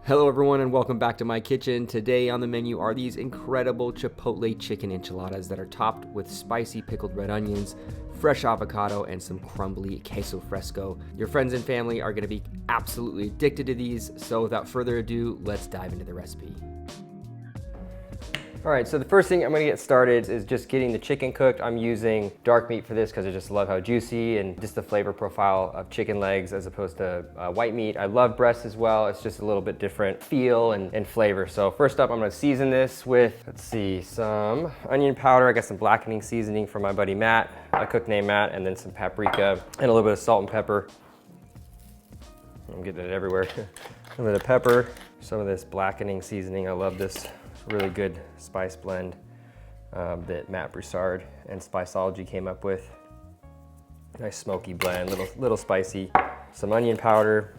Hello everyone and welcome back to my kitchen. Today on the menu are these incredible Chipotle chicken enchiladas that are topped with spicy pickled red onions, fresh avocado, and some crumbly queso fresco. Your friends and family are going to be absolutely addicted to these, so without further ado, let's dive into the recipe. All right, so the first thing I'm gonna get started is just getting the chicken cooked. I'm using dark meat for this because I just love how juicy and just the flavor profile of chicken legs as opposed to white meat. I love breasts as well. It's just a little bit different feel and flavor. So first up, I'm gonna season this with, let's see, some onion powder. I got some blackening seasoning from my buddy Matt, a cook named Matt, and then some paprika and a little bit of salt and pepper. I'm getting it everywhere. A little bit of pepper, some of this blackening seasoning. I love this. Really good spice blend that Matt Broussard and Spiceology came up with. Nice smoky blend, little spicy. Some onion powder,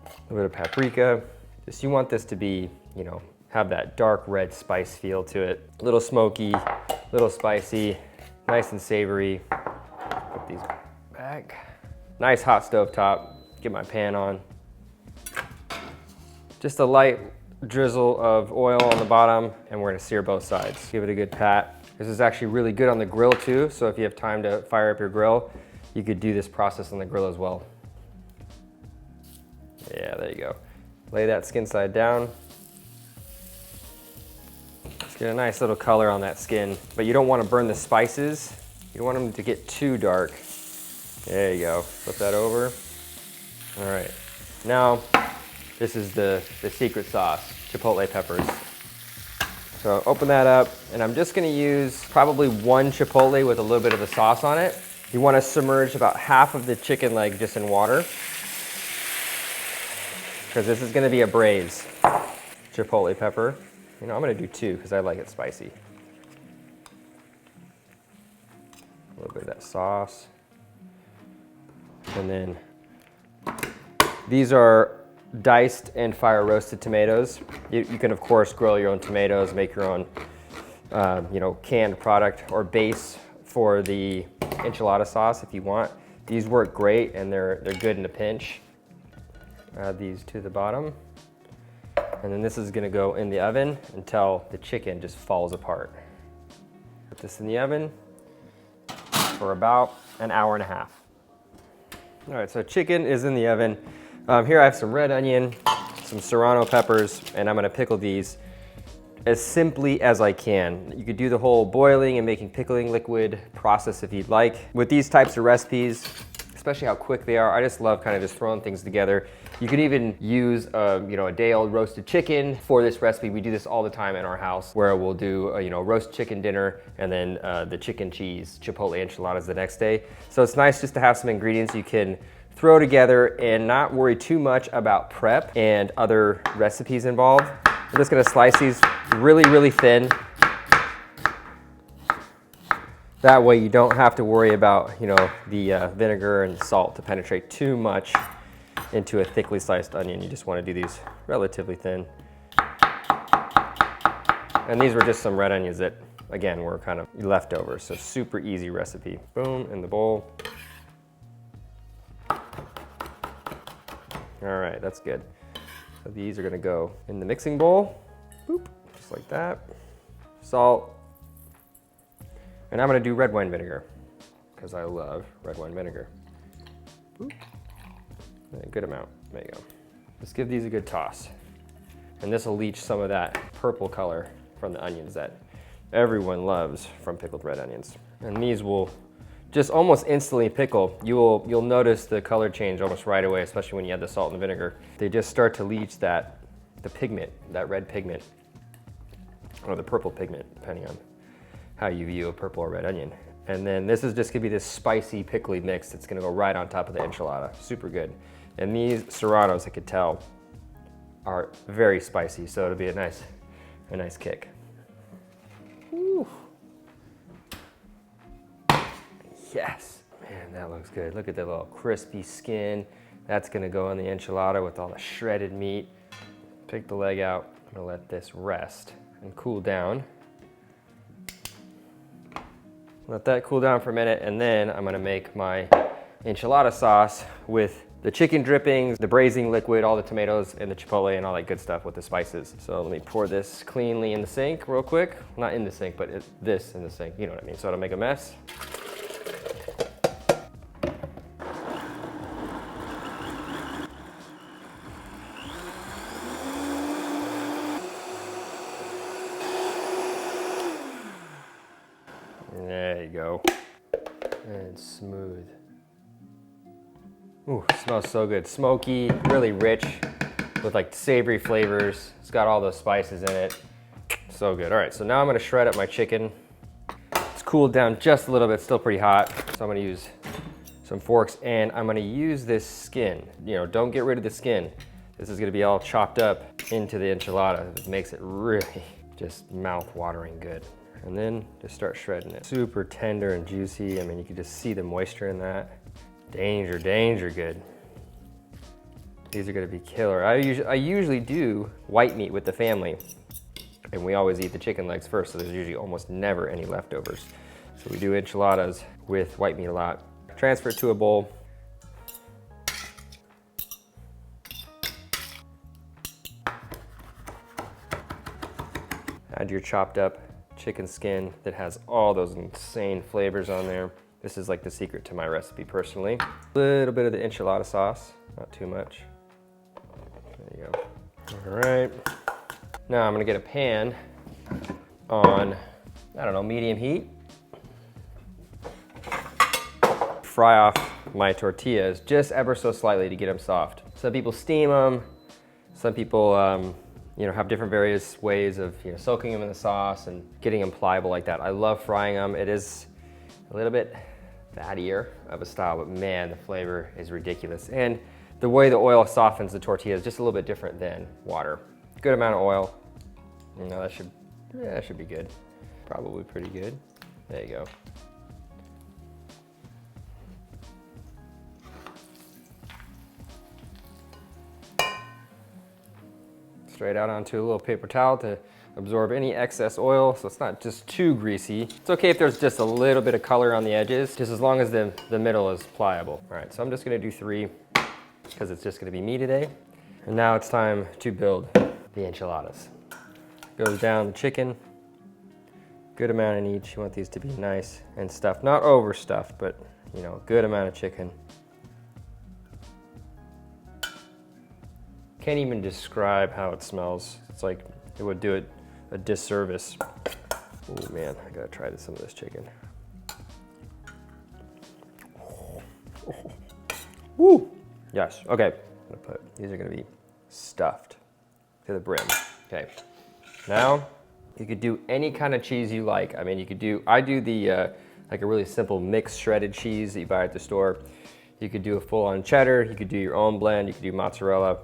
a little bit of paprika. Just you want this to be, you know, have that dark red spice feel to it. A little smoky, little spicy, nice and savory. Put these back. Nice hot stove top. Get my pan on. Just a light drizzle of oil on the bottom, and we're gonna sear both sides. Give it a good pat. This is actually really good on the grill too, so if you have time to fire up your grill, you could do this process on the grill as well. Yeah, there you go. Lay that skin side down. Let's get a nice little color on that skin, but you don't want to burn the spices. You don't want them to get too dark. There you go. Flip that over. All right. Now, this is the secret sauce, Chipotle peppers. So open that up, and I'm just gonna use probably one Chipotle with a little bit of the sauce on it. You wanna submerge about half of the chicken leg just in water, because this is gonna be a braise Chipotle pepper. You know, I'm gonna do two, because I like it spicy. A little bit of that sauce. And then these are diced and fire roasted tomatoes. You can of course grill your own tomatoes, make your own you know, canned product or base for the enchilada sauce if you want. These work great and they're good in a pinch. Add these to the bottom. And then this is gonna go in the oven until the chicken just falls apart. Put this in the oven for about an hour and a half. All right, so chicken is in the oven. Here I have some red onion, some serrano peppers, and I'm gonna pickle these as simply as I can. You could do the whole boiling and making pickling liquid process if you'd like. With these types of recipes, especially how quick they are, I just love kind of just throwing things together. You could even use you know, a day-old roasted chicken for this recipe. We do this all the time in our house, where we'll do you know, roast chicken dinner and then the chicken cheese Chipotle enchiladas the next day. So it's nice just to have some ingredients you can throw together and not worry too much about prep and other recipes involved. I'm just gonna slice these really thin. That way you don't have to worry about, you know, the vinegar and salt to penetrate too much into a thickly sliced onion. You just wanna do these relatively thin. And these were just some red onions that, again, were kind of leftovers, so super easy recipe. Boom, in the bowl. All right, that's good. So these are gonna go in the mixing bowl. Boop, just like that. Salt. And I'm gonna do red wine vinegar, because I love red wine vinegar. Boop. A good amount, there you go. Let's give these a good toss. And this will leach some of that purple color from the onions that everyone loves from pickled red onions. And these will just almost instantly pickle. You'll notice the color change almost right away, especially when you add the salt and the vinegar. They just start to leach the pigment, that red pigment, or the purple pigment, depending on how you view a purple or red onion. And then this is just gonna be this spicy, pickly mix that's gonna go right on top of the enchilada. Super good. And these serranos, I could tell, are very spicy, so it'll be a nice kick. Woo. Yes, man, that looks good. Look at that little crispy skin. That's gonna go in the enchilada with all the shredded meat. Pick the leg out. I'm gonna let this rest and cool down. Let that cool down for a minute, and then I'm gonna make my enchilada sauce with the chicken drippings, the braising liquid, all the tomatoes, and the chipotle and all that good stuff with the spices. So let me pour this cleanly in the sink real quick. Not in the sink, but this in the sink, you know what I mean. So I don't make a mess. There you go. And smooth. Ooh, smells so good. Smoky, really rich with like savory flavors. It's got all those spices in it. So good. All right, so now I'm gonna shred up my chicken. It's cooled down just a little bit, still pretty hot. So I'm gonna use some forks and I'm gonna use this skin. You know, don't get rid of the skin. This is gonna be all chopped up into the enchilada. It makes it really just mouth-watering good. And then just start shredding it. Super tender and juicy. I mean, you can just see the moisture in that. Danger, danger good. These are gonna be killer. I usually do white meat with the family, and we always eat the chicken legs first, so there's usually almost never any leftovers. So we do enchiladas with white meat a lot. Transfer it to a bowl. Add your chopped up chicken skin that has all those insane flavors on there. This is like the secret to my recipe personally. A little bit of the enchilada sauce, not too much. There you go. All right. Now I'm gonna get a pan on, I don't know, medium heat. Fry off my tortillas just ever so slightly to get them soft. Some people steam them. Some people, you know, have different various ways of, you know, soaking them in the sauce and getting them pliable like that. I love frying them. It is a little bit fattier of a style, but man, the flavor is ridiculous. And the way the oil softens the tortilla is just a little bit different than water. Good amount of oil. You know, that should be good. Probably pretty good. There you go. Straight out onto a little paper towel to absorb any excess oil, so it's not just too greasy. It's okay if there's just a little bit of color on the edges, just as long as the middle is pliable. All right, so I'm just gonna do 3 because it's just gonna be me today. And now it's time to build the enchiladas. Goes down the chicken, good amount in each. You want these to be nice and stuffed, not overstuffed, but you know, good amount of chicken. Can't even describe how it smells. It's like it would do it a disservice. Oh man, I gotta try some of this chicken. Woo! Yes, okay. These are gonna be stuffed to the brim. Okay, now you could do any kind of cheese you like. I mean, you could do, I do the, like a really simple mixed shredded cheese that you buy at the store. You could do a full-on cheddar, you could do your own blend, you could do mozzarella.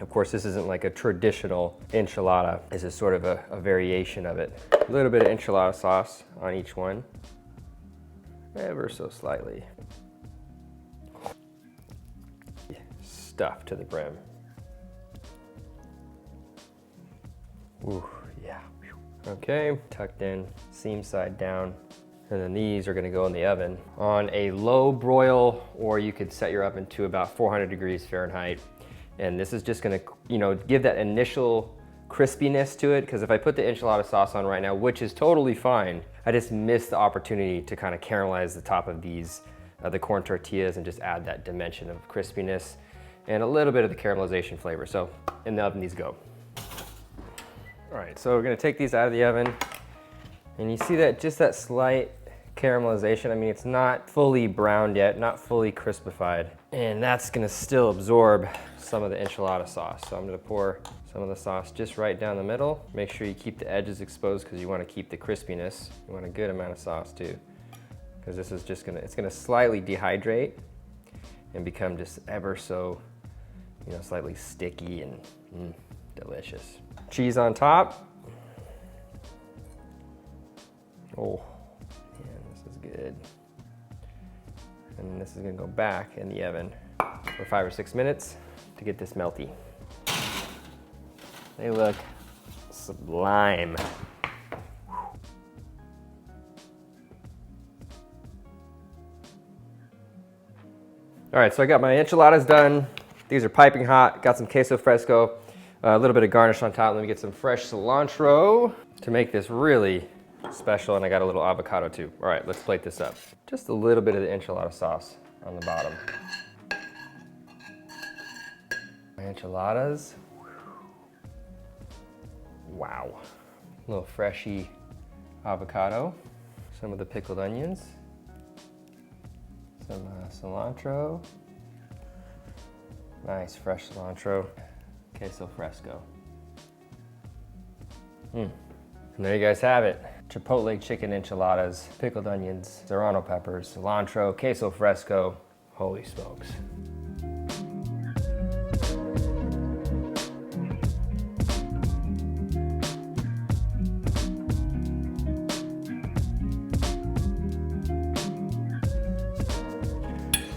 Of course, this isn't like a traditional enchilada. This is sort of a variation of it. A little bit of enchilada sauce on each one, ever so slightly. Stuffed to the brim. Ooh, yeah. Okay, tucked in, seam side down. And then these are gonna go in the oven on a low broil, or you could set your oven to about 400 degrees Fahrenheit. And this is just gonna, you know, give that initial crispiness to it, because if I put the enchilada sauce on right now, which is totally fine, I just missed the opportunity to kind of caramelize the top of these, the corn tortillas, and just add that dimension of crispiness and a little bit of the caramelization flavor. So in the oven these go. All right, so we're gonna take these out of the oven, and you see that, just that slight caramelization. I mean, it's not fully browned yet, not fully crispified, and that's gonna still absorb some of the enchilada sauce. So I'm gonna pour some of the sauce just right down the middle. Make sure you keep the edges exposed because you wanna keep the crispiness. You want a good amount of sauce too, because this is just it's gonna slightly dehydrate and become just ever so, you know, slightly sticky and delicious. Cheese on top. Oh, man, this is good. And this is gonna go back in the oven for 5 or 6 minutes to get this melty. They look sublime. All right, so I got my enchiladas done. These are piping hot. Got some queso fresco, a little bit of garnish on top. Let me get some fresh cilantro to make this really special, and I got a little avocado too. All right, let's plate this up. Just a little bit of the enchilada sauce on the bottom. My enchiladas. Wow. A little freshy avocado. Some of the pickled onions. Some cilantro. Nice fresh cilantro. Queso fresco. And there you guys have it. Chipotle chicken enchiladas, pickled onions, serrano peppers, cilantro, queso fresco. Holy smokes.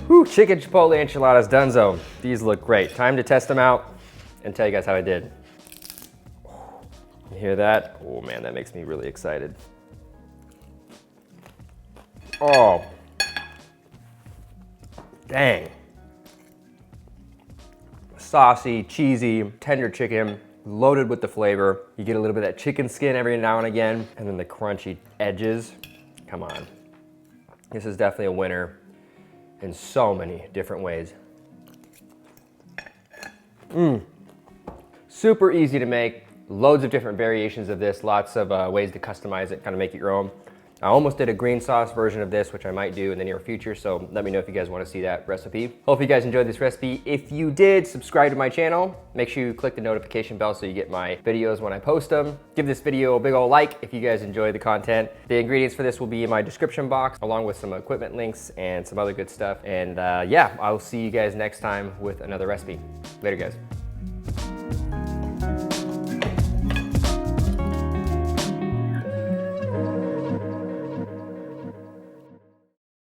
Whew, chicken chipotle enchiladas donezo. These look great. Time to test them out and tell you guys how I did. You hear that? Oh man, that makes me really excited. Oh, dang. Saucy, cheesy, tender chicken, loaded with the flavor. You get a little bit of that chicken skin every now and again, and then the crunchy edges. Come on. This is definitely a winner in so many different ways. Super easy to make. Loads of different variations of this, lots of ways to customize it, kind of make it your own. I almost did a green sauce version of this, which I might do in the near future, so let me know if you guys want to see that recipe. Hope you guys enjoyed this recipe. If you did, subscribe to my channel. Make sure you click the notification bell so you get my videos when I post them. Give this video a big old like if you guys enjoy the content. The ingredients for this will be in my description box, along with some equipment links and some other good stuff. And yeah, I'll see you guys next time with another recipe. Later, guys.